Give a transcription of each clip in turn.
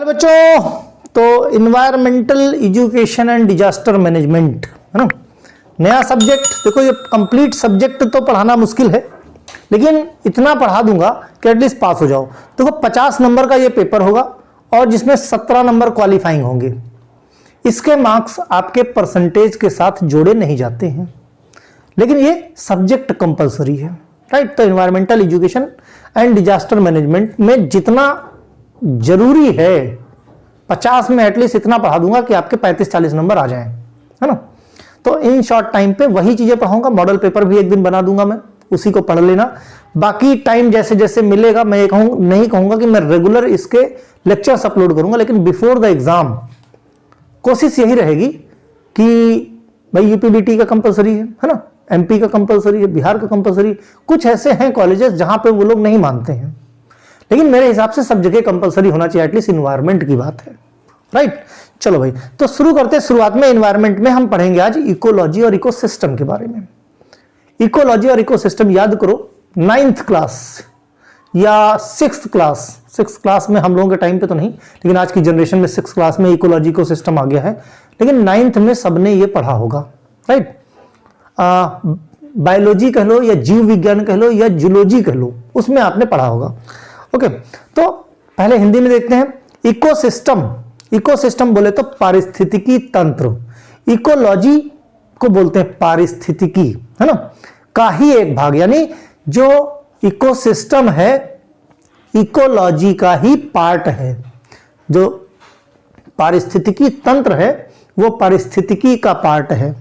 Hello बच्चों, तो environmental education and disaster management है ना, नया सब्जेक्ट। देखो ये कंप्लीट सब्जेक्ट तो पढ़ाना मुश्किल है, लेकिन इतना पढ़ा दूंगा कि एटलीस्ट पास हो जाओ। देखो 50 नंबर का ये पेपर होगा और जिसमें 17 नंबर क्वालिफाइंग होंगे। इसके मार्क्स आपके परसेंटेज के साथ जोड़े नहीं जाते हैं, लेकिन ये सब्जेक्ट कंपलसरी है, राइट। तो environmental education and disaster management में जितना जरूरी है 50 में एटलीस्ट इतना पढ़ा दूंगा कि आपके 35-40 नंबर आ जाएं, है ना। तो इन शॉर्ट टाइम पे वही चीजें पढ़ाऊंगा। मॉडल पेपर भी एक दिन बना दूंगा मैं, उसी को पढ़ लेना। बाकी टाइम जैसे जैसे मिलेगा मैं नहीं कहूंगा कि मैं रेगुलर इसके लेक्चर्स अपलोड करूंगा, लेकिन बिफोर द एग्जाम कोशिश यही रहेगी कि भाई यूपीबीटी का कंपलसरी है ना, एमपी का कंपलसरी है, बिहार का कंपलसरी। कुछ ऐसे हैं कॉलेजेस जहां पे वो लोग नहीं मानते हैं, लेकिन मेरे हिसाब से सब जगह कंपलसरी होना चाहिए। एटलीस्ट इन्वायरमेंट की बात है, राइट। चलो भाई, तो शुरू करते हैं। शुरुआत में इन्वायरमेंट में हम पढ़ेंगे आज इकोलॉजी और इकोसिस्टम के बारे में। इकोलॉजी और इकोसिस्टम याद करो, 9th क्लास या 6th क्लास में, हम लोगों के टाइम पे तो नहीं, लेकिन आज की जनरेशन में 6th क्लास में इकोलॉजी इकोसिस्टम आ गया है, लेकिन 9th में सबने ये पढ़ा होगा, राइट। बायोलॉजी कह लो या जीव विज्ञान कह लो या जूलॉजी कह लो, उसमें आपने पढ़ा होगा। ओके, तो पहले हिंदी में देखते हैं। इकोसिस्टम बोले तो पारिस्थितिकी तंत्र। इकोलॉजी को बोलते हैं पारिस्थितिकी, है ना, का ही एक भाग। यानी जो इकोसिस्टम है इकोलॉजी का ही पार्ट है। जो पारिस्थितिकी तंत्र है वो पारिस्थितिकी का पार्ट है।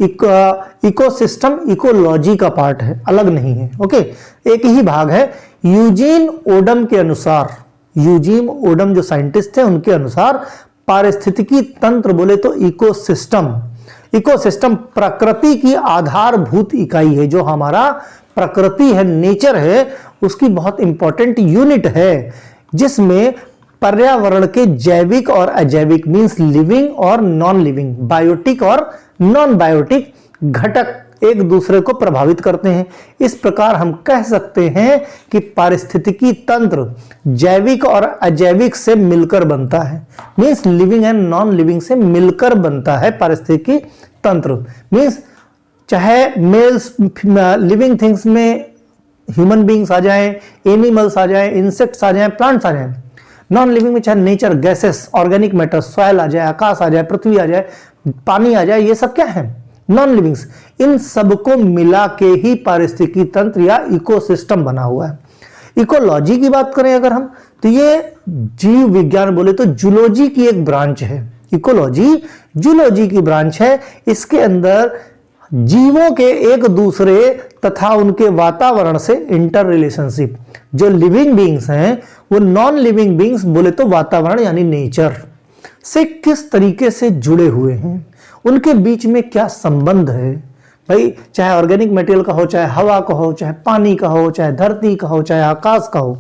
इकोसिस्टम इकोलॉजी का पार्ट है, अलग नहीं है। ओके, एक ही भाग है। यूजीन ओडम के अनुसार, यूजीन ओडम जो साइंटिस्ट थे उनके अनुसार पारिस्थितिकी तंत्र बोले तो इकोसिस्टम प्रकृति की आधारभूत इकाई है। जो हमारा प्रकृति है, नेचर है, उसकी बहुत इंपॉर्टेंट यूनिट है, जिसमें पर्यावरण के जैविक और अजैविक मींस लिविंग और नॉन लिविंग, बायोटिक और नॉन बायोटिक घटक एक दूसरे को प्रभावित करते हैं। इस प्रकार हम कह सकते हैं कि पारिस्थितिकी तंत्र जैविक और अजैविक से मिलकर बनता है, means living and non living से मिलकर बनता है पारिस्थितिकी तंत्र। मींस चाहे मेल्स लिविंग थिंग्स में ह्यूमन बींग्स आ जाएं, एनिमल्स आ जाएं, इंसेक्ट्स आ जाएं, प्लांट्स आ जाएं, नॉन लिविंग में चाहे nature, gases, organic matter, soil आ जाए, आकाश आ जाए, पृथ्वी आ जाए, पानी आ जाए, ये सब क्या है? Non livings. इन सबको मिला के ही पारिस्थितिकी तंत्र या इकोसिस्टम बना हुआ है। इकोलॉजी की बात करें अगर हम, तो ये जीव विज्ञान बोले तो जूलॉजी की एक ब्रांच है। इकोलॉजी जूलॉजी की ब्रांच है। इसके अंदर जीवों के एक दूसरे तथा उनके वातावरण से इंटर रिलेशनशिप, जो लिविंग बींग्स हैं वो नॉन लिविंग बींग्स बोले तो वातावरण यानी नेचर से किस तरीके से जुड़े हुए हैं, उनके बीच में क्या संबंध है। भाई चाहे ऑर्गेनिक मटेरियल का हो, चाहे हवा का हो, चाहे पानी का हो, चाहे धरती का हो, चाहे आकाश का हो,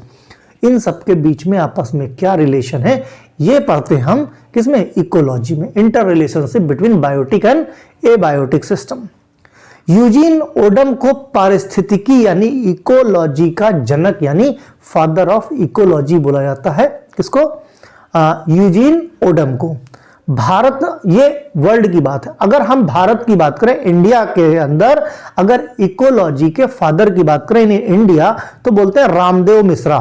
इन सब के बीच में आपस में क्या रिलेशन है, ये पढ़ते हैं हम किसमें? इकोलॉजी में। Inter relationship between biotic and abiotic system. Eugene Odum को पारिस्थितिकी यानी इकोलॉजी का जनक यानी फादर ऑफ इकोलॉजी बोला जाता है। किसको? यूजीन ओडम को। भारत, ये वर्ल्ड की बात है। अगर हम भारत की बात करें, इंडिया के अंदर अगर इकोलॉजी के फादर की बात करें इन इंडिया, तो बोलते हैं रामदेव मिश्रा।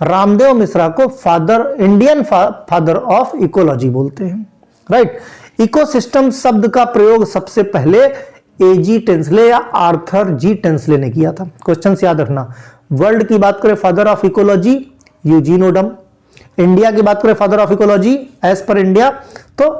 रामदेव मिश्रा को father, Indian father of ecology बोलते हैं, राइट। इकोसिस्टम शब्द का प्रयोग सबसे पहले एजी टेंसले या आर्थर जी टेंसले ने किया था। क्वेश्चन याद रखना। वर्ल्ड की बात करें father of ecology Eugene Odum, India की बात करें father of ecology as per India तो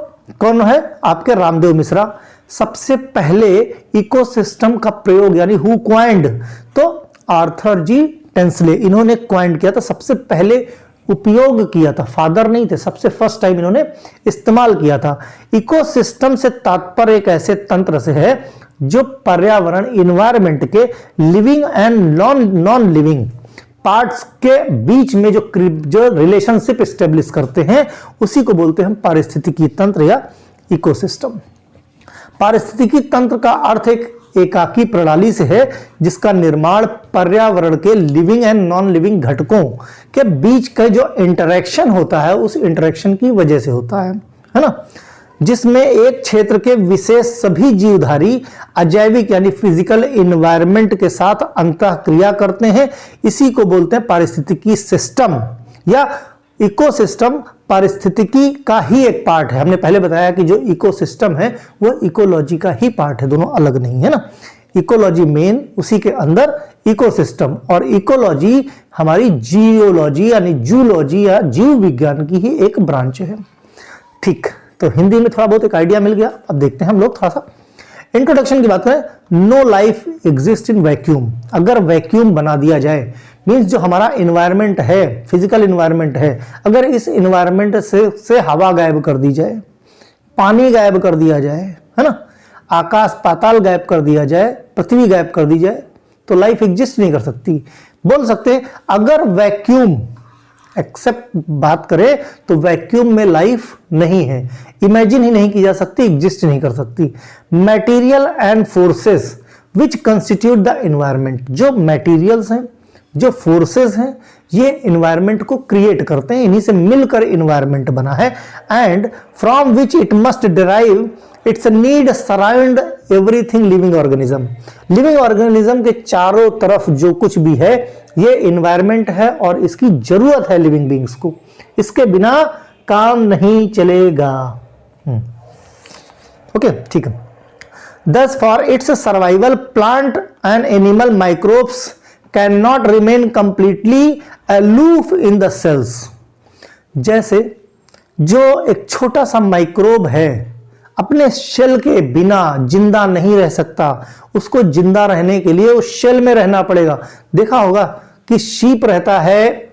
कौन है? आपके रामदेव मिश्रा। सबसे पहले इकोसिस्टम का प्रयोग यानी हु क्वाइंड, तो आर्थर जी टेंसले, इन्होंने क्वाइंड किया था, सबसे पहले उपयोग किया था। फादर नहीं थे, सबसे फर्स्ट टाइम इन्होंने इस्तेमाल किया था। इकोसिस्टम से तात्पर्य एक ऐसे तंत्र से है जो पर्यावरण, इन्वायरमेंट के living and non living parts के बीच में जो रिलेशनशिप स्टेब्लिश करते हैं, उसी को बोलते हैं पारिस्थितिकी तंत्र या इकोसिस्टम। पारिस्थितिकी तंत्र का अर्थ एक एकाकी प्रणाली से है जिसका निर्माण पर्यावरण के लिविंग एंड नॉन लिविंग घटकों के बीच का जो इंटरेक्शन होता है उस इंटरेक्शन की वजह से होता है ना, जिसमें एक क्षेत्र के विशेष सभी जीवधारी अजैविक यानी फिजिकल एनवायरनमेंट के साथ अंतःक्रिया करते हैं। इसी को बोलते हैं पारिस्थितिकी सिस्टम या इकोसिस्टम। पारिस्थितिकी का ही एक पार्ट है। हमने पहले बताया कि जो इकोसिस्टम है वो इकोलॉजी का ही पार्ट है, दोनों अलग नहीं है ना। इकोलॉजी मेन, उसी के अंदर इकोसिस्टम, और इकोलॉजी हमारी जियोलॉजी यानी जूलॉजी या जीव विज्ञान की ही एक ब्रांच है। ठीक, तो हिंदी में थोड़ा बहुत एक आइडिया मिल गया। अब देखते हैं हम लोग थोड़ा सा इंट्रोडक्शन की बात करें। No life exist in vacuum. अगर वैक्यूम बना दिया जाए, मीन्स जो हमारा एनवायरनमेंट है, फिजिकल एनवायरनमेंट है, अगर इस एनवायरनमेंट से हवा गायब कर दी जाए, पानी गायब कर दिया जाए, है ना, आकाश पाताल गायब कर दिया जाए, पृथ्वी गायब कर दी जाए, तो लाइफ एग्जिस्ट नहीं कर सकती। बोल सकते हैं अगर वैक्यूम एक्सेप्ट बात करें तो वैक्यूम में लाइफ नहीं है, इमेजिन ही नहीं की जा सकती, एग्जिस्ट नहीं कर सकती। Material and forces which constitute the environment. जो मटेरियल्स हैं, जो फोर्सेस हैं, ये एनवायरनमेंट को क्रिएट करते हैं, इन्हीं से मिलकर एनवायरनमेंट बना है। And from which it must derive it's need surround everything living organism. Living organism के चारों तरफ जो कुछ भी है ये एनवायरनमेंट है और इसकी जरूरत है लिविंग बीइंग्स को, इसके बिना काम नहीं चलेगा। ओके, ठीक है। Thus for its survival plant and animal microbes cannot remain completely aloof in the cells। जैसे जो एक छोटा सा माइक्रोब है अपने शेल के बिना जिंदा नहीं रह सकता, उसको जिंदा रहने के लिए उस शेल में रहना पड़ेगा। देखा होगा कि शीप रहता है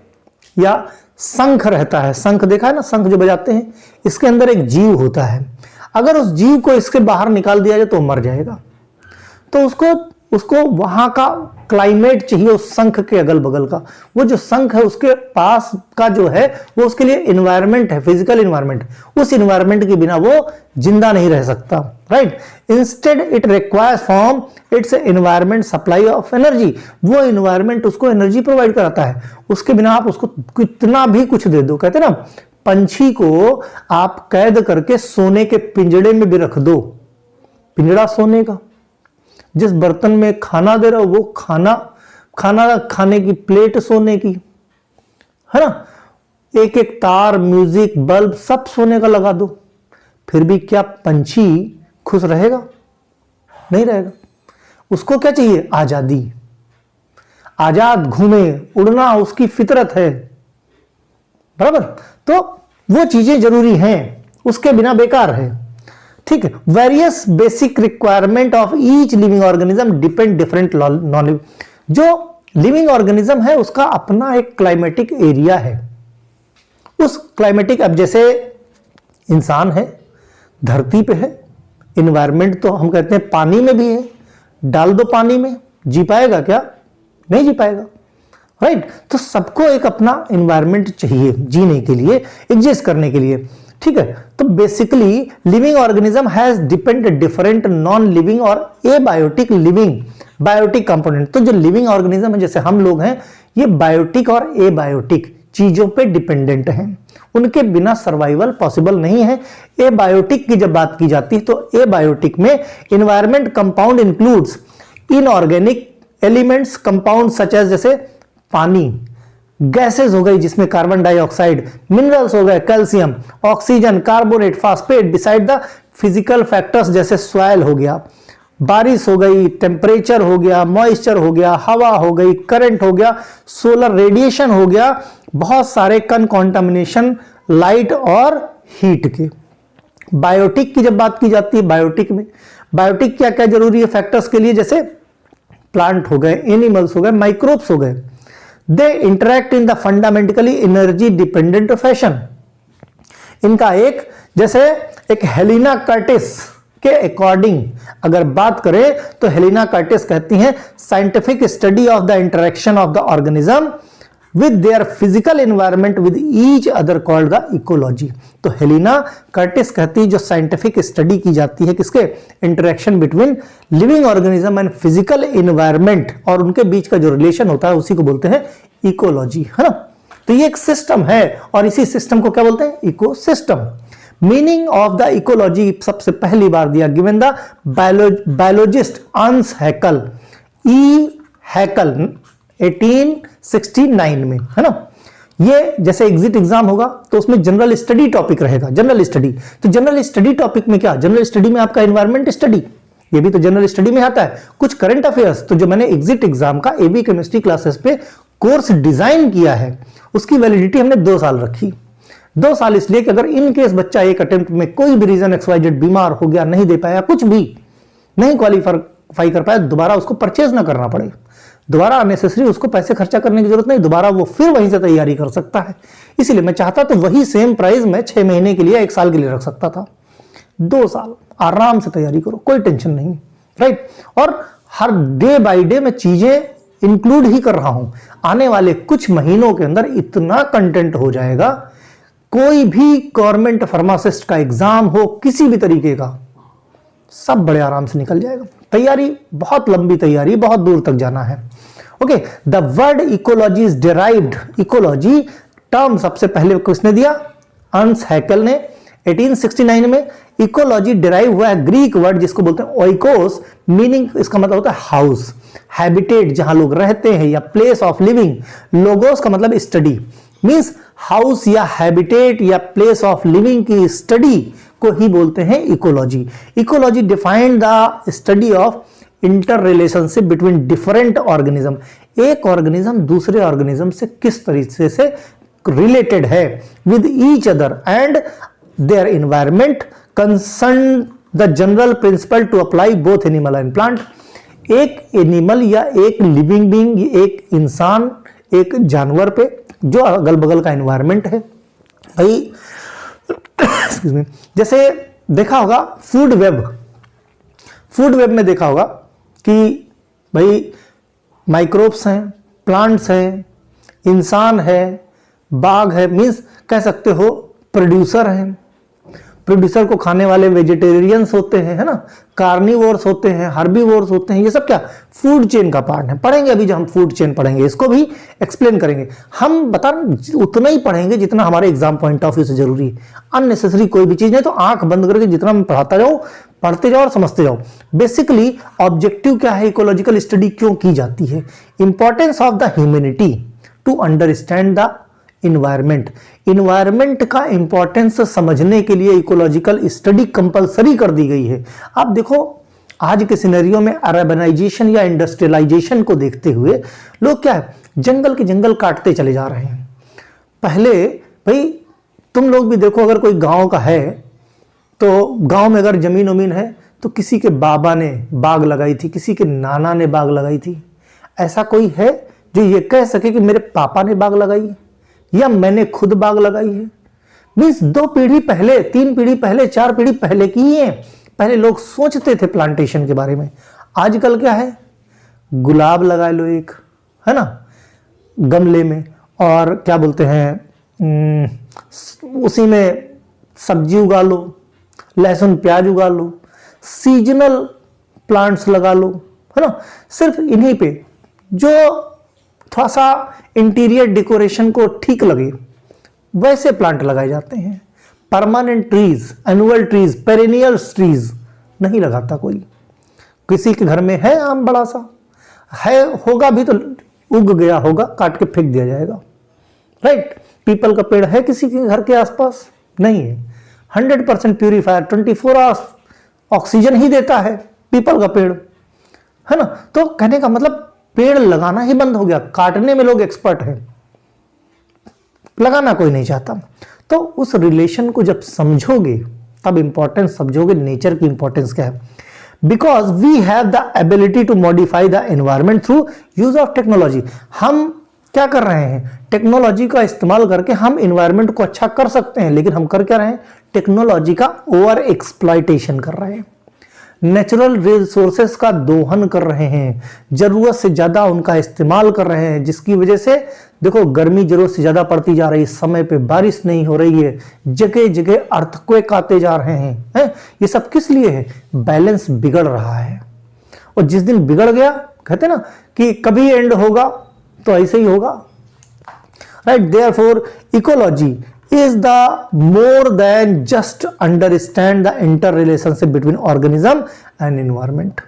या शंख रहता है, शंख देखा है ना, शंख जो बजाते हैं, इसके अंदर एक जीव होता है। अगर उस जीव को इसके बाहर निकाल दिया जाए तो मर जाएगा। तो उसको वहां का क्लाइमेट चाहिए, उस शंख के अगल बगल का। वो जो शंख है उसके पास का जो है वो उसके लिए एनवायरनमेंट है, फिजिकल एनवायरनमेंट। उस एनवायरनमेंट के बिना वो जिंदा नहीं रह सकता, right. Instead it requires from its environment supply of energy. वो एनवायरनमेंट उसको एनर्जी प्रोवाइड कराता है, उसके बिना आप उसको कितना भी कुछ दे दो। कहते ना, पंछी को आप कैद करके सोने के पिंजड़े में भी रख दो, पिंजड़ा सोने का, जिस बर्तन में खाना दे रहा हो वो खाना खाने की प्लेट सोने की, है ना, एक एक तार, म्यूजिक, बल्ब सब सोने का लगा दो, फिर भी क्या पंछी खुश रहेगा? नहीं रहेगा। उसको क्या चाहिए? आजादी, आजाद घूमे, उड़ना उसकी फितरत है, बराबर। तो वो चीजें जरूरी हैं, उसके बिना बेकार है, ठीक है। Various basic requirement of each living organism depend different non. जो लिविंग ऑर्गेनिज्म है उसका अपना एक क्लाइमेटिक एरिया है। उस क्लाइमेटिक, अब जैसे इंसान है, धरती पे है, एनवायरनमेंट तो हम कहते हैं पानी में भी है, डाल दो पानी में, जी पाएगा क्या? नहीं जी पाएगा, राइट। तो सबको एक अपना एनवायरनमेंट चाहिए जीने के लिए, एग्जिस्ट करने के लिए, ठीक है। तो basically living organism has depend different non living और एबायोटिक लिविंग बायोटिक कंपोनेंट। तो जो लिविंग ऑर्गेनिज्म है, जैसे हम लोग हैं, ये बायोटिक और एबायोटिक चीजों पे डिपेंडेंट हैं, उनके बिना सर्वाइवल पॉसिबल नहीं है। एबायोटिक की जब बात की जाती है तो एबायोटिक में environment compound includes inorganic elements compound such as, जैसे पानी, गैसेस हो गई जिसमें कार्बन डाइऑक्साइड, मिनरल्स हो गए calcium, oxygen, carbonate, phosphate, decide the physical factors जैसे सॉइल हो गया, बारिश हो गई, टेम्परेचर हो गया, मॉइस्चर हो गया, हवा हो गई, करंट हो गया, सोलर रेडिएशन हो गया, बहुत सारे कॉन्टामिनेशन लाइट और हीट के। बायोटिक की जब बात की जाती है, बायोटिक में बायोटिक क्या क्या जरूरी है फैक्टर्स के लिए, जैसे प्लांट हो गए, एनिमल्स हो गए, माइक्रोब्स हो गए, they interact in the fundamentally energy dependent fashion. इनका एक, जैसे एक हेलिना कर्टिस के अकॉर्डिंग अगर बात करें तो हेलिना कर्टिस कहती हैं scientific study of the interaction of the organism with their physical environment with each other called the ecology. तो हेलिना कर्टिस कहती है जो साइंटिफिक स्टडी की जाती है किसके, interaction between living organism and physical environment, और उनके बीच का जो रिलेशन होता है उसी को बोलते हैं इकोलॉजी, है ना। तो ये एक सिस्टम है और इसी सिस्टम को क्या बोलते हैं, ecosystem. Meaning of the ecology सबसे पहली बार दिया गिवन द बायोलॉजिस्ट अंस हैकल, ई हैकल 1869 में, है ना। ये जैसे एग्जिट एग्जाम होगा तो उसमें जनरल स्टडी टॉपिक रहेगा, जनरल स्टडी। तो जनरल स्टडी टॉपिक में क्या, जनरल स्टडी में आपका एनवायरमेंट स्टडी, ये भी तो जनरल स्टडी में आता है। कुछ करंट अफेयर्स, तो जो मैंने एग्जिट एग्जाम का एबी केमिस्ट्री क्लासेस पे कोर्स डिजाइन किया है उसकी वैलिडिटी हमने 2 साल रखी। 2 साल इसलिए कि अगर इन केस बच्चा एक अटेम्प्ट में कोई भी रीजन XYZ बीमार हो गया, नहीं दे पाया, कुछ भी नहीं क्वालिफाई कर पाया, दोबारा उसको परचेज ना करना पड़े, दोबारा अननेसेसरी उसको पैसे खर्चा करने की जरूरत नहीं, दोबारा वो फिर वहीं से तैयारी कर सकता है। इसीलिए मैं चाहता तो वही सेम प्राइस में 6 महीने के लिए 1 साल के लिए रख सकता था। 2 साल आराम से तैयारी करो, कोई टेंशन नहीं, राइट। और हर डे बाय डे मैं चीजें इंक्लूड ही कर रहा हूं। आने वाले कुछ महीनों के अंदर इतना कंटेंट हो जाएगा, कोई भी गवर्नमेंट फार्मासिस्ट का एग्जाम हो किसी भी तरीके का, सब बड़े आराम से निकल जाएगा। तैयारी बहुत लंबी तैयारी, बहुत दूर तक जाना है। Okay, the word ecology is derived, ecology term सबसे पहले किसने दिया, अंस हैकल ने 1869 में। इकोलॉजी डिराइव हुआ है ग्रीक वर्ड जिसको बोलते हैं ओइकोस, मीनिंग इसका मतलब होता है हाउस, हैबिटेट जहां लोग रहते हैं, या प्लेस ऑफ लिविंग। लोगोस का मतलब स्टडी, मींस हाउस या हैबिटेट या प्लेस ऑफ लिविंग की स्टडी को ही बोलते हैं ecology. Ecology defined the study of inter relationship between different organism, एक ऑर्गेनिज्म दूसरे ऑर्गेनिज्म से किस तरीके से रिलेटेड है with each other and their environment, concern the general principle to apply both animal and plant. एक एनिमल या एक लिविंग बीइंग, एक इंसान, एक जानवर पे जो अगल बगल का एनवायरमेंट है भाई, एक्सक्यूज मी, जैसे देखा होगा फूड वेब में देखा होगा कि भाई माइक्रोब्स हैं, प्लांट्स हैं, इंसान है, बाघ है, मींस कह सकते हो प्रोड्यूसर हैं, प्रोड्यूसर को खाने वाले वेजिटेरियंस होते हैं, है ना, कार्निवोर्स होते हैं, हर्बीवोर्स होते हैं, ये सब क्या फूड चेन का पार्ट है। पढ़ेंगे अभी जब हम फूड चेन पढ़ेंगे इसको भी एक्सप्लेन करेंगे। हम बता उतना ही पढ़ेंगे जितना हमारे एग्जाम पॉइंट ऑफ व्यू से जरूरी है, अननेसेसरी कोई भी चीज नहीं। तो आंख बंद करके जितना मैं पढ़ाता जाऊं, पढ़ते जाओ और समझते जाओ। बेसिकली ऑब्जेक्टिव क्या है, इकोलॉजिकल स्टडी क्यों की जाती है, importance of the humanity to understand the environment. Environment का इंपॉर्टेंस समझने के लिए इकोलॉजिकल स्टडी कंपलसरी कर दी गई है। आप देखो आज के सिनेरियो में अर्बनाइजेशन या इंडस्ट्रियलाइजेशन को देखते हुए लोग क्या है, जंगल के जंगल काटते चले जा रहे हैं। पहले भाई तुम लोग भी देखो, अगर कोई गांव का है तो गांव में अगर जमीन उमीन है तो किसी के बाबा ने बाग लगाई थी, किसी के नाना ने बाग लगाई थी। ऐसा कोई है जो ये कह सके कि मेरे पापा ने बाग लगाई है या मैंने खुद बाग लगाई है। मीन्स 2 पीढ़ी पहले, 3 पीढ़ी पहले, 4 पीढ़ी पहले की है। पहले लोग सोचते थे प्लांटेशन के बारे में। आजकल क्या है, गुलाब लगा लो एक, है ना, गमले में, और क्या बोलते हैं उसी में सब्जी उगा लो, लहसुन प्याज उगा लो, सीजनल प्लांट्स लगा लो, है ना। सिर्फ इन्हीं पे जो थोड़ा सा इंटीरियर डेकोरेशन को ठीक लगे वैसे प्लांट लगाए जाते हैं। Permanent trees, annual trees, perennials trees नहीं लगाता कोई। किसी के घर में है आम बड़ा सा है, होगा भी तो उग गया होगा, काट के फेंक दिया जाएगा, राइट। पीपल का पेड़ है किसी के घर के आसपास, नहीं है। 100% प्यूरिफायर 24 आवर्स ऑक्सीजन ही देता है पीपल का पेड़, है ना। तो कहने का मतलब पेड़ लगाना ही बंद हो गया, काटने में लोग एक्सपर्ट हैं, लगाना कोई नहीं चाहता। तो उस रिलेशन को जब समझोगे तब इंपॉर्टेंस समझोगे नेचर की इंपॉर्टेंस क्या है। Because we have the ability to modify the environment through use of technology. हम क्या कर रहे हैं, टेक्नोलॉजी का इस्तेमाल करके हम एनवायरमेंट को अच्छा कर सकते हैं, लेकिन हम कर क्या रहे हैं, टेक्नोलॉजी का ओवर एक्सप्लॉयटेशन कर रहे हैं, नेचुरल रिसोर्सेस का दोहन कर रहे हैं, जरूरत से ज्यादा उनका इस्तेमाल कर रहे हैं, जिसकी वजह से देखो गर्मी जरूरत से ज्यादा पड़ती जा रही है, समय पे बारिश नहीं हो रही है, जगह जगह अर्थक्वेक आते जा रहे हैं, ये सब किस लिए है? बैलेंस बिगड़ रहा है। और जिस दिन बिगड़ गया, कहते ना कि कभी एंड होगा तो ऐसे ही होगा, right. Therefore ecology is the more than just understand the interrelationship between organism and environment।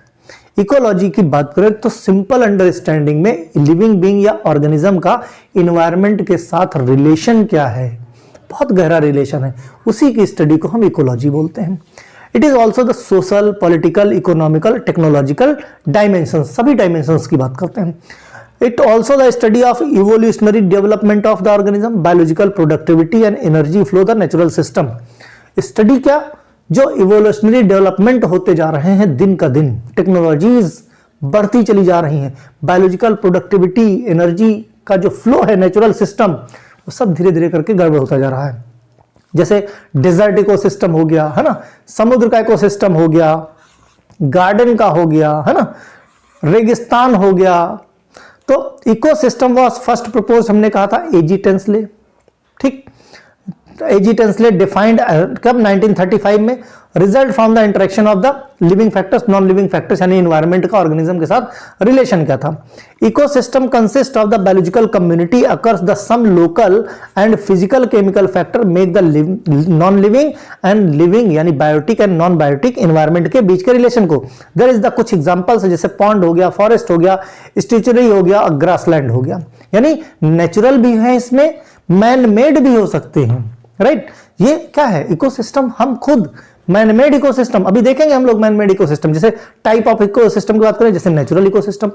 Ecology की बात करें तो सिंपल अंडरस्टैंडिंग में लिविंग बीइंग या ऑर्गेनिज्म का इन्वायरमेंट के साथ रिलेशन क्या है, बहुत गहरा रिलेशन है, उसी की स्टडी को हम इकोलॉजी बोलते हैं। It is also the social, political, economical, technological dimension, सभी डायमेंशंस की बात करते हैं। It also the study of evolutionary development of the organism, biological productivity and energy flow the natural system। Study क्या? जो इवोल्यूशनरी डेवलपमेंट होते जा रहे हैं दिन का दिन, टेक्नोलॉजीज बढ़ती चली जा रही हैं, बायोलॉजिकल प्रोडक्टिविटी, एनर्जी का जो फ्लो है नेचुरल सिस्टम, वो सब धीरे धीरे करके गड़बड़ होता जा रहा है। जैसे डेजर्ट इकोसिस्टम हो गया, है ना, समुद्र का इकोसिस्टम हो गया, गार्डन का हो गया, है ना, रेगिस्तान हो गया। तो इकोसिस्टम वाज फर्स्ट प्रपोज, हमने कहा था एजी टेंसले, ठीक। एजी टेंसले डिफाइंड कब? 1935 में। Result from the interaction of the living factors, non living factors, यानी इन्वायरमेंट का ऑर्गेनिज्म के साथ रिलेशन क्या था? Ecosystem consist of the biological community occurs the some local and physical chemical factor make the non living and living, यानी biotic and non biotic environment के बीच के रिलेशन को। देयर इज द कुछ एग्जांपल्स, जैसे pond हो गया, forest हो गया, स्टेचुरी हो गया, ग्रासलैंड हो गया। यानी नेचुरल भी है इसमें, मैन मेड भी हो सकते हैं, राइट। ये क्या है? इकोसिस्टम हम खुद मैन मेड इकोसिस्टम, अभी देखेंगे हम लोग मैन मेड इकोसिस्टम। जैसे टाइप ऑफ इकोसिस्टम की बात करें, जैसे नेचुरल इकोसिस्टम।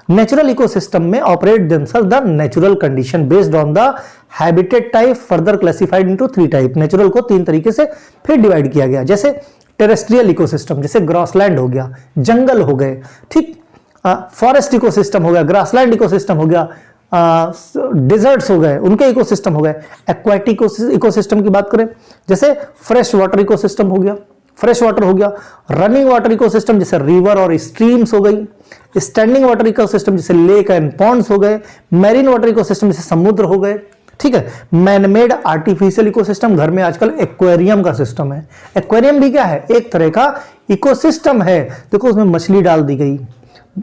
नेचुरल इकोसिस्टम में operate themself the natural condition based on the habitat type, further classified into 3 type. Natural को 3 तरीके से फिर डिवाइड किया गया। जैसे टेरेस्ट्रियल इकोसिस्टम, जैसे ग्रासलैंड हो गया, जंगल हो गए, ठीक। फॉरेस्ट इकोसिस्टम हो गया, ग्रासलैंड इकोसिस्टम हो गया, डिजर्ट्स हो गए, उनके इकोसिस्टम हो गए। एक्वाटिक इकोसिस्टम की बात करें, जैसे फ्रेश वाटर इकोसिस्टम हो गया, फ्रेश वाटर हो गया। रनिंग वाटर इकोसिस्टम, जैसे रिवर और स्ट्रीम्स हो गई। स्टैंडिंग वाटर इकोसिस्टम, जैसे लेक एंड पॉन्ड्स हो गए। मैरीन वाटर इकोसिस्टम, जैसे समुद्र हो गए, ठीक है। मैनमेड आर्टिफिशियल इकोसिस्टम, घर में आजकल एक्वेरियम का सिस्टम है। एक्वेरियम भी क्या है? एक तरह का इकोसिस्टम है। देखो उसमें मछली डाल दी गई,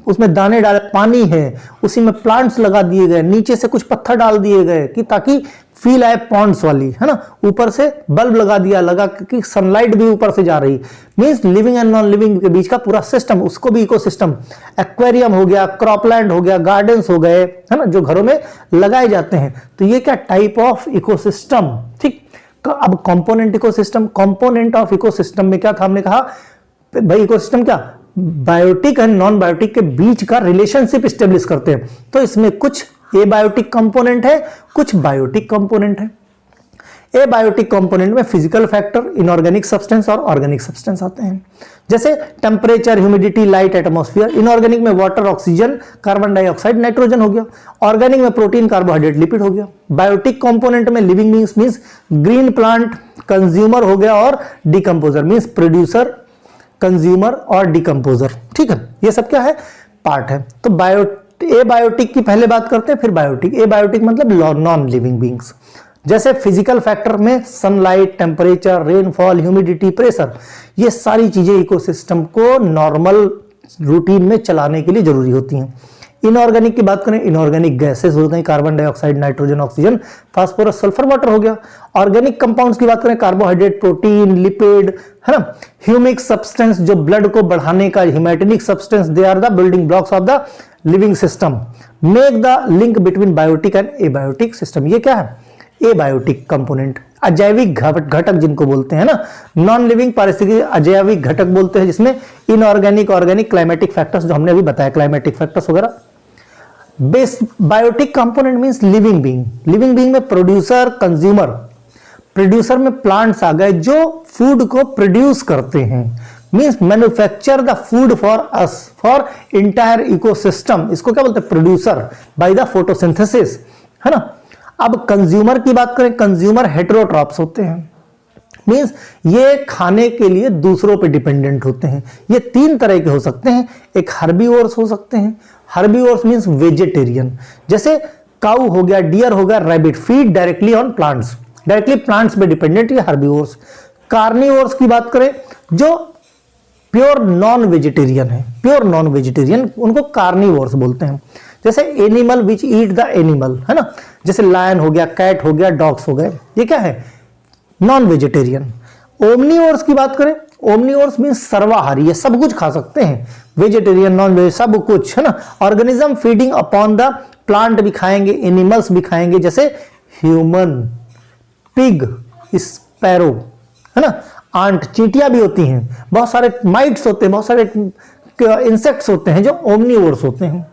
उसमें दाने डाले, पानी है, उसी में प्लांट्स लगा दिए गए, नीचे से कुछ पत्थर डाल दिए गए कि ताकि फील आए पॉन्ड्स वाली, है ना। ऊपर से बल्ब लगा दिया, लगा कि सनलाइट भी ऊपर से जा रही, means living and non living के बीच का पूरा सिस्टम, उसको भी इकोसिस्टम। एक्वेरियम हो गया, क्रॉपलैंड हो गया, गार्डन्स हो गए, है ना, जो घरों में लगाए जाते हैं। तो ये क्या टाइप ऑफ इकोसिस्टम, ठीक। अब component ecosystem, component of ecosystem में क्या था? हमने कहा भाई इकोसिस्टम क्या बायोटिक एंड नॉन बायोटिक के बीच का रिलेशनशिप स्टेब्लिश करते हैं। तो इसमें कुछ एबायोटिक कंपोनेंट है, कुछ बायोटिक कंपोनेंट है। एबायोटिक कंपोनेंट में फिजिकल फैक्टर, इनऑर्गेनिक सब्सटेंस और ऑर्गेनिक सब्सटेंस आते हैं। जैसे temperature, humidity, light, atmosphere. Inorganic में water, oxygen, carbon dioxide, nitrogen हो गया। ऑर्गेनिक में प्रोटीन, कार्बोहाइड्रेट, लिपिड हो गया। बायोटिक कंपोनेंट में living beings means green plant, consumer हो गया, और डिकम्पोजर मींस प्रोड्यूसर, कंज्यूमर और डिकम्पोजर, ठीक है। ये सब क्या है? पार्ट है। तो एबायोटिक की पहले बात करते हैं, फिर बायोटिक। एबायोटिक मतलब नॉन लिविंग बीइंग्स। जैसे फिजिकल फैक्टर में sunlight, temperature, rainfall, humidity, pressure, ये सारी चीजें इकोसिस्टम को नॉर्मल रूटीन में चलाने के लिए जरूरी होती हैं। इनऑर्गेनिक की बात करें, इनऑर्गेनिक गैसेस हो गई, carbon dioxide, nitrogen, oxygen, phosphorus, sulphur, water हो गया। ऑर्गेनिक कंपाउंड्स की बात करें, कार्बोहाइड्रेट, प्रोटीन, लिपिड, है ना। ह्यूमिक सब्सटेंस, जो ब्लड को बढ़ाने का, haematinic substance, they are the building blocks of the living system, make the link between biotic and abiotic system. ये क्या है? एबायोटिक कंपोनेंट, अजैविक घटक जिनको बोलते हैं ना। नॉन लिविंग पारिस्थितिकी अजैविक घटक बोलते हैं, जिसमें इनऑर्गेनिक, ऑर्गेनिक, क्लाइमेटिक फैक्टर्स, जो हमने अभी बताया, क्लाइमेटिक फैक्टर्स वगैरह। Base biotic component means living being. Living being में प्रोड्यूसर, कंज्यूमर। प्रोड्यूसर में प्लांट्स आ गए जो फूड को प्रोड्यूस करते हैं, means manufacture the food for us, for entire ecosystem. इसको क्या बोलते हैं? प्रोड्यूसर बाय द फोटोसिंथेसिस, है ना। अब कंज्यूमर की बात करें, कंज्यूमर हेटेरोट्रॉप्स होते हैं, मींस ये खाने के लिए दूसरों पे डिपेंडेंट होते हैं। ये 3 तरह के हो सकते हैं। एक हर्बीवोर्स हो सकते हैं। हर्बीवोर्स मींस वेजिटेरियन, जैसे काऊ हो गया, डियर हो गया, rabbit feed directly on plants, directly plants पे डिपेंडेंट है, हर्बीवोर्स। कार्निवोर्स की बात करें जो प्योर नॉन वेजिटेरियन है, प्योर नॉन वेजिटेरियन, उनको कार्निवोर्स बोलते हैं। जैसे animal which eat the animal, है ना, जैसे लायन हो गया, कैट हो गया, डॉग्स हो गए, ये क्या है, नॉन वेजिटेरियन। ओमनीवोर्स की बात करें, ओमनीवोर्स मींस सर्वाहारी, ये सब कुछ खा सकते हैं, वेजिटेरियन नॉन वेज सब कुछ, है ना। Organism feeding upon the plant भी खाएंगे, एनिमल्स भी खाएंगे, जैसे ह्यूमन, पिग, स्पैरो, है ना, आंट, चींटियां भी होती हैं, बहुत सारे माइट्स होते हैं, बहुत सारे इंसेक्ट्स होते हैं जो ओमनीवोर्स होते हैं।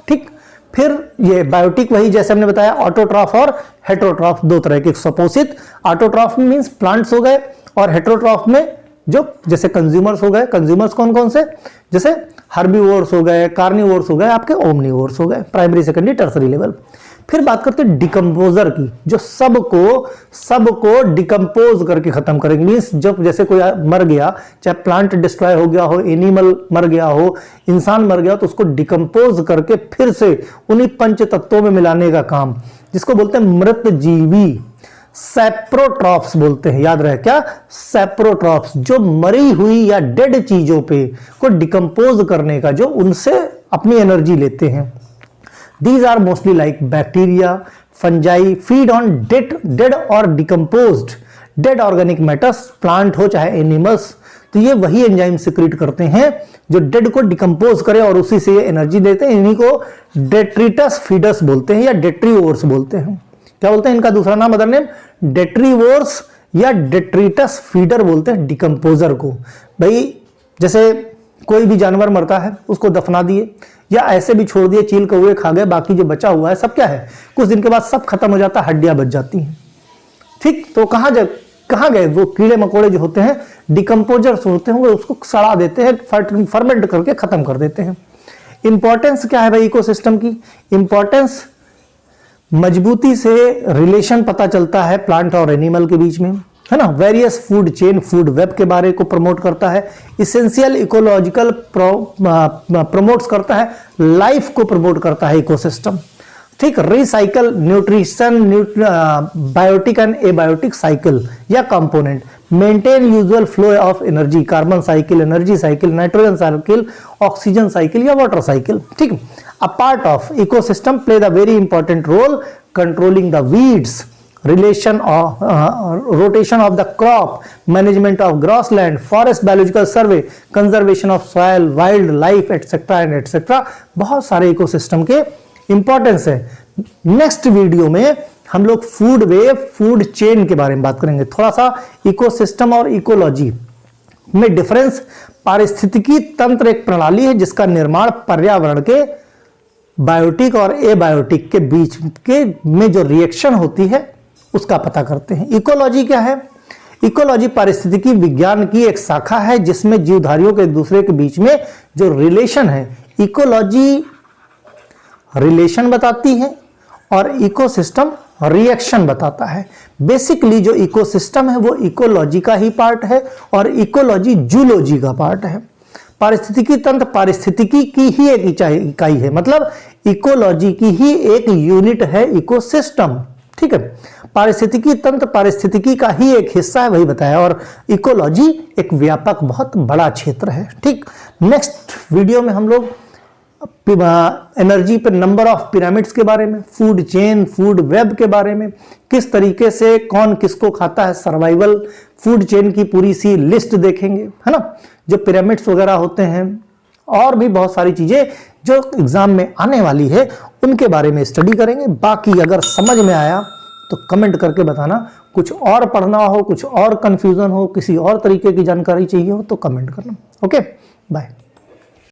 ठीक, फिर ये बायोटिक, वही जैसे हमने बताया, ऑटोट्रॉफ और हेटरोट्रॉफ, दो तरह के सपोसित। ऑटोट्रॉफ मींस प्लांट्स हो गए, और हेटरोट्रॉफ में जो जैसे कंज्यूमर्स हो गए, कंज्यूमर्स कौन कौन से, जैसे हर्बीवोर्स हो गए, कार्निवोर्स हो गए, आपके ओमनीवोर्स हो गए, प्राइमरी सेकेंडरी टर्सरी लेवल। फिर बात करते हैं डिकम्पोजर की, जो सबको डिकम्पोज करके खत्म करेंगे। मींस जब जैसे कोई मर गया, चाहे प्लांट डिस्ट्रॉय हो गया हो, एनिमल मर गया हो, इंसान मर गया, तो उसको डिकम्पोज करके फिर से उन्हीं पंच तत्वों में मिलाने का काम, जिसको बोलते हैं मृत जीवी, सेप्रोट्रॉफ्स बोलते हैं, याद रहे क्या, सेप्रोट्रॉफ्स, जो मरी हुई या डेड चीजों पे को डिकम्पोज करने का, जो उनसे अपनी एनर्जी लेते हैं। These are mostly like bacteria, fungi, feed on dead or decomposed dead organic matters, plant हो चाहे animals, तो ये वही एंजाइम सिक्रीट करते हैं जो डेड को डिकम्पोज करे और उसी से ये एनर्जी देते हैं। इन्हीं को डेट्रिटस फीडर्स बोलते हैं या डेट्रीवोर्स बोलते हैं। क्या बोलते हैं इनका दूसरा नाम, अदर नेम, डेट्रीवोर्स या डेट्रिटस फीडर बोलते हैं डिकम्पोजर को। भाई जैसे कोई भी जानवर मरता है, उसको दफना दिए या ऐसे भी छोड़ दिए, चील कौवे खा गए, बाकी जो बचा हुआ है सब क्या है, कुछ दिन के बाद सब खत्म हो जाता है, हड्डियां बच जाती हैं। ठीक, तो कहां गए वो कीड़े मकोड़े जो होते हैं, डिकम्पोजर्स होते हैं, वो उसको सड़ा देते हैं, फर्मेंट करके खत्म कर देते हैं। इंपॉर्टेंस क्या है भाई इकोसिस्टम की, इंपॉर्टेंस मजबूती से रिलेशन पता चलता है प्लांट और एनिमल के बीच में, है ना। Various food chain, food web के बारे को प्रमोट करता है। इसेंशियल इकोलॉजिकल प्रमोट्स करता है, लाइफ को प्रमोट करता है इकोसिस्टम। ठीक, recycle, nutrition, biotic and abiotic cycle या component, maintain usual flow of energy, carbon cycle, energy cycle, nitrogen cycle, oxygen cycle या वाटर साइकिल। ठीक, a part of ecosystem play the very important role controlling the weeds, relation of rotation of the crop, management of grassland, forest biological survey, conservation of soil, wild life, etc. and etc. बहुत सारे ecosystem के importance है। Next video में हम लोग food web, food chain के बारे में बात करेंगे। थोड़ा सा इकोसिस्टम और इकोलॉजी में डिफरेंस। पारिस्थितिकी तंत्र एक प्रणाली है जिसका निर्माण पर्यावरण के बायोटिक और एबायोटिक के बीच के में जो रिएक्शन होती है उसका पता करते हैं। इकोलॉजी क्या है, इकोलॉजी पारिस्थितिकी विज्ञान की एक शाखा है जिसमें जीवधारियों के एक दूसरे के बीच में जो रिलेशन है, इकोलॉजी रिलेशन बताती है और इकोसिस्टम रिएक्शन बताता है। बेसिकली जो इकोसिस्टम है वो इकोलॉजी का ही पार्ट है और इकोलॉजी जूलॉजी का पार्ट है। पारिस्थितिकी तंत्र पारिस्थितिकी की ही एक इकाई है, मतलब इकोलॉजी की ही एक यूनिट है इकोसिस्टम। ठीक है, पारिस्थितिकी तंत्र पारिस्थितिकी का ही एक हिस्सा है, वही बताया, और इकोलॉजी एक व्यापक बहुत बड़ा क्षेत्र है। ठीक, नेक्स्ट वीडियो में हम लोग एनर्जी पे नंबर ऑफ पिरामिड्स के बारे में, फूड चेन, फूड वेब के बारे में, किस तरीके से कौन किसको खाता है, सर्वाइवल फूड चेन की पूरी सी लिस्ट देखेंगे, है ना, जो पिरामिड्स वगैरह होते हैं, और भी बहुत सारी चीजें जो एग्जाम में आने वाली है उनके बारे में स्टडी करेंगे। बाकी अगर समझ में आया तो कमेंट करके बताना, कुछ और पढ़ना हो, कुछ और कंफ्यूजन हो, किसी और तरीके की जानकारी चाहिए हो तो कमेंट करना। Okay, bye.